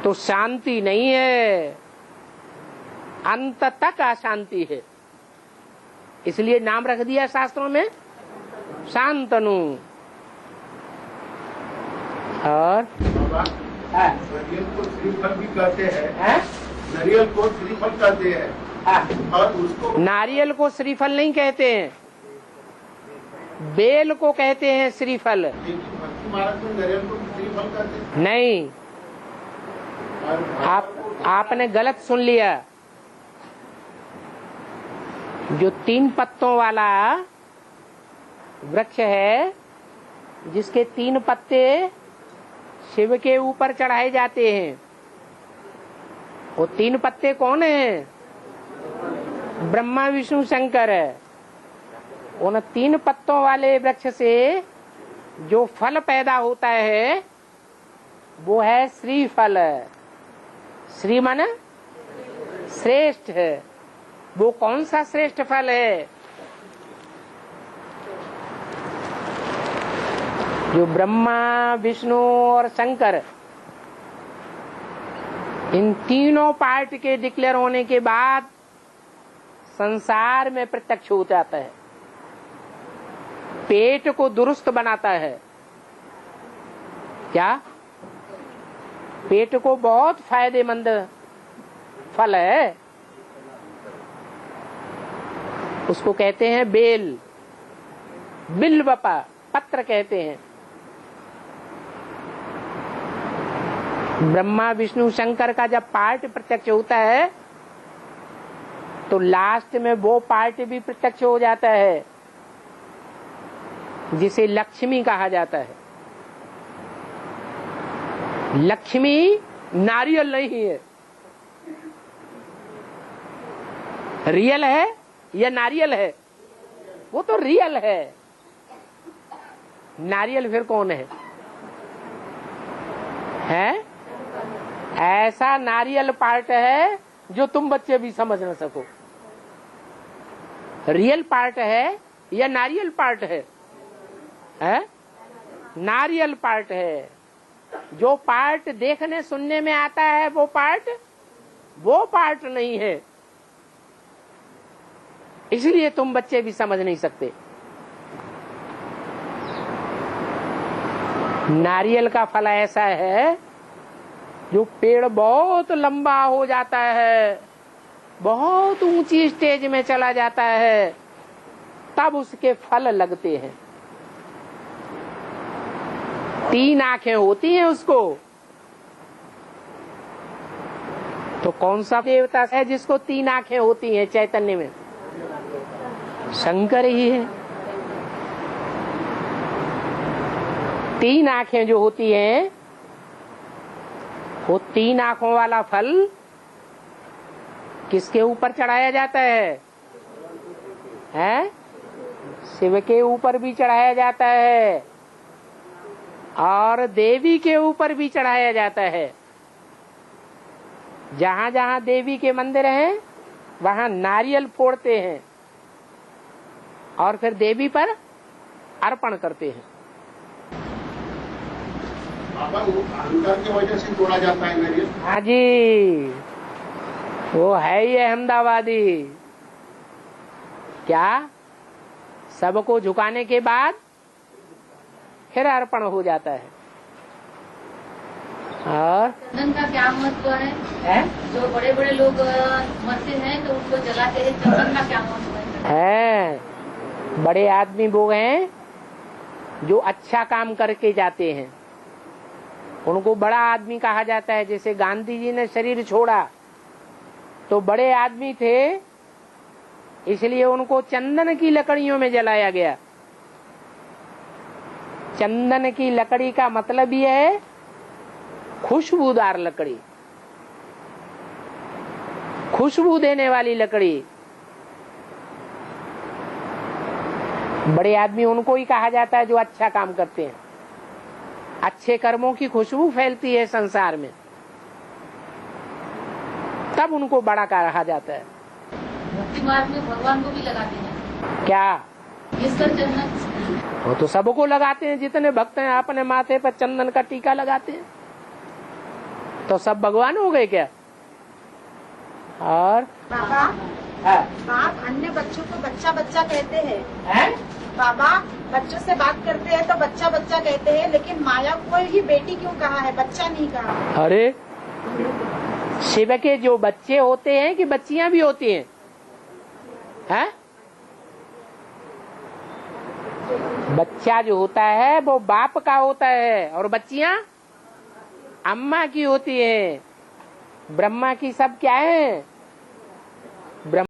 तो शांति नहीं है, अंत तक अशांति है। इसलिए नाम रख दिया शास्त्रों में शांतनु। और नारियल को श्रीफल भी कहते हैं, नारियल को श्रीफल कहते हैं। और उसको नारियल को श्रीफल नहीं कहते हैं, बेल को कहते हैं श्रीफल। भक्ति मार्ग में नारियल को श्रीफल कहते हैं। नहीं, आपने गलत सुन लिया। जो 3 पत्तों वाला वृक्ष है, जिसके 3 पत्ते शिव के ऊपर चढ़ाए जाते हैं, वो 3 पत्ते कौन है? ब्रह्मा विष्णु शंकर है। उन 3 पत्तों वाले वृक्ष से जो फल पैदा होता है वो है श्रीफल। श्री मन श्रेष्ठ है। वो कौन सा श्रेष्ठ फल है? जो ब्रह्मा विष्णु और शंकर, इन तीनों पार्ट के डिक्लेयर होने के बाद संसार में प्रत्यक्ष हो जाता है। पेट को दुरुस्त बनाता है। क्या? पेट को बहुत फायदेमंद फल है। उसको कहते हैं बेल, बिल्व पत्र कहते हैं। ब्रह्मा विष्णु शंकर का जब पार्ट प्रत्यक्ष होता है तो लास्ट में वो पार्ट भी प्रत्यक्ष हो जाता है जिसे लक्ष्मी कहा जाता है। लक्ष्मी नारियल नहीं है। रियल है या नारियल है? वो तो रियल है। नारियल फिर कौन है? हैं? ऐसा नारियल पार्ट है जो तुम बच्चे भी समझ न सको। रियल पार्ट है या नारियल पार्ट है? नारियल पार्ट है। जो पार्ट देखने सुनने में आता है वो पार्ट नहीं है। इसलिए तुम बच्चे भी समझ नहीं सकते। नारियल का फल ऐसा है जो पेड़ बहुत लंबा हो जाता है, बहुत ऊंची स्टेज में चला जाता है, तब उसके फल लगते हैं। 3 आंखें होती हैं उसको। तो कौन सा देवता है जिसको 3 आंखें होती हैं चैतन्य में? शंकर ही है। 3 आंखें जो होती हैं, वो 3 आंखों वाला फल किसके ऊपर चढ़ाया जाता है? शिव के ऊपर भी चढ़ाया जाता है और देवी के ऊपर भी चढ़ाया जाता है। जहां जहां देवी के मंदिर हैं वहां नारियल फोड़ते हैं और फिर देवी पर अर्पण करते हैं। अहंकार की वजह से तोड़ा जाता है नारियल। हाँ जी, वो है ये अहमदाबादी। क्या? सबको झुकाने के बाद फिर अर्पण हो जाता है। और चंदन का क्या महत्व है? जो बड़े बड़े लोग मरते हैं तो उनको जलाते हैं, चंदन का क्या महत्व है? बड़े आदमी वो हैं जो अच्छा काम करके जाते हैं, उनको बड़ा आदमी कहा जाता है। जैसे गांधी जी ने शरीर छोड़ा तो बड़े आदमी थे, इसलिए उनको चंदन की लकड़ियों में जलाया गया। चंदन की लकड़ी का मतलब ये है खुशबूदार लकड़ी, खुशबू देने वाली लकड़ी। बड़े आदमी उनको ही कहा जाता है जो अच्छा काम करते हैं। अच्छे कर्मों की खुशबू फैलती है संसार में, तब उनको बड़ा कहा जाता है। भक्ति मार्ग में भगवान को भी लगाते हैं क्या? चंदन वो तो सबको लगाते हैं। जितने भक्त हैं अपने माथे पर चंदन का टीका लगाते हैं। तो सब भगवान हो गए क्या? और बाबा आप अन्य बच्चों को बच्चा बच्चा कहते हैं। बाबा बच्चों से बात करते हैं तो बच्चा बच्चा कहते हैं, लेकिन माया को ही बेटी क्यों कहा है, बच्चा नहीं कहा? अरे शिव के जो बच्चे होते हैं कि बच्चियां भी होती हैं? हैं? बच्चा जो होता है वो बाप का होता है और बच्चियां अम्मा की होती है। ब्रह्मा की सब क्या है?